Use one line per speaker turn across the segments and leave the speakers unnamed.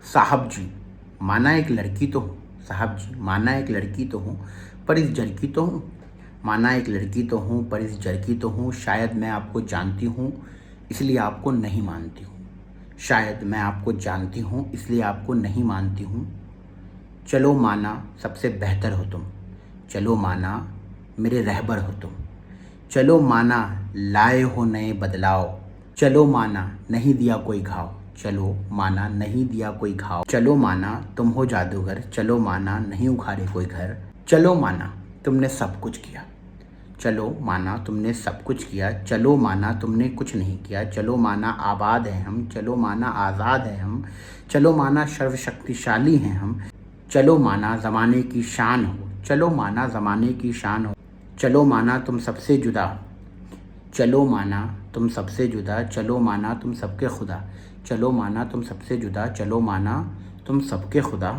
साहब जी, माना एक लड़की तो हूँ। साहब जी, माना एक लड़की तो हूँ, पर इस जड़ की तो हूँ। माना एक लड़की तो हूँ, पर इस जड़ की तो हूँ। शायद मैं आपको जानती हूँ, इसलिए आपको नहीं मानती हूँ। शायद मैं आपको जानती हूँ, इसलिए आपको नहीं मानती हूँ। चलो माना सबसे बेहतर हो तुम। चलो माना मेरे रहबर हो तुम। चलो माना लाए हो नए बदलाव। चलो माना नहीं दिया कोई घाव। चलो माना नहीं दिया कोई घाव। चलो माना तुम हो जादूगर। चलो माना नहीं उखाड़े कोई घर। चलो माना तुमने सब कुछ किया। चलो माना तुमने सब कुछ किया। चलो माना तुमने कुछ नहीं किया। चलो माना आबाद हैं हम। चलो माना आज़ाद हैं हम। चलो माना सर्वशक्तिशाली हैं हम। चलो माना ज़माने की शान हो। चलो माना ज़माने की शान हो। चलो माना तुम सबसे जुदा। चलो माना तुम सबसे जुदा। चलो माना तुम सबके खुदा। चलो माना तुम सबसे जुदा। चलो माना तुम सबके खुदा।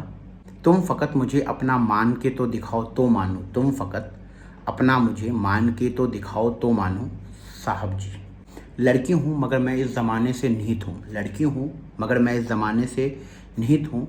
तुम फ़कत मुझे अपना मान के तो दिखाओ तो मानूं। तुम फ़कत अपना मुझे मान के तो दिखाओ तो मानूं। साहब जी, लड़की हूँ मगर मैं इस ज़माने से निहित हूँ। लड़की हूँ मगर मैं इस ज़माने से निहित हूँ।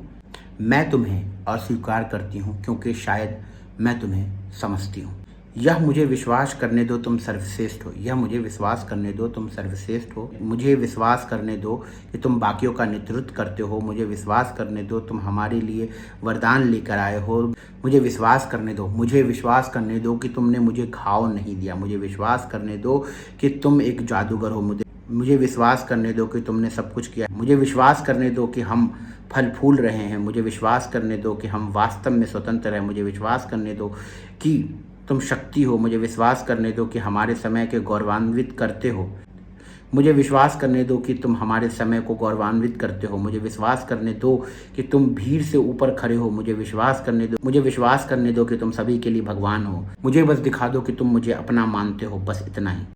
मैं तुम्हें अस्वीकार करती हूँ क्योंकि शायद मैं तुम्हें समझती हूँ। यह मुझे विश्वास करने दो तुम सर्वश्रेष्ठ हो। यह मुझे विश्वास करने दो तुम सर्वश्रेष्ठ हो। मुझे विश्वास करने दो कि तुम बाकियों का नेतृत्व करते हो। मुझे विश्वास करने दो तुम हमारे लिए वरदान लेकर आए हो। मुझे विश्वास करने दो, मुझे विश्वास करने दो कि तुमने मुझे घाव नहीं दिया। मुझे विश्वास करने दो कि तुम एक जादूगर हो। मुझे विश्वास करने दो कि तुमने सब कुछ किया। मुझे विश्वास करने दो कि हम फल फूल रहे हैं। मुझे विश्वास करने दो कि हम वास्तव में स्वतंत्र हैं। मुझे विश्वास करने दो कि तुम शक्ति हो। मुझे विश्वास करने दो कि हमारे समय के गौरवान्वित करते हो। मुझे विश्वास करने दो कि तुम हमारे समय को गौरवान्वित करते हो। मुझे विश्वास करने दो कि तुम भीड़ से ऊपर खड़े हो। मुझे विश्वास करने दो, मुझे विश्वास करने दो कि तुम सभी के लिए भगवान हो। मुझे बस दिखा दो कि तुम मुझे अपना मानते हो, बस इतना ही।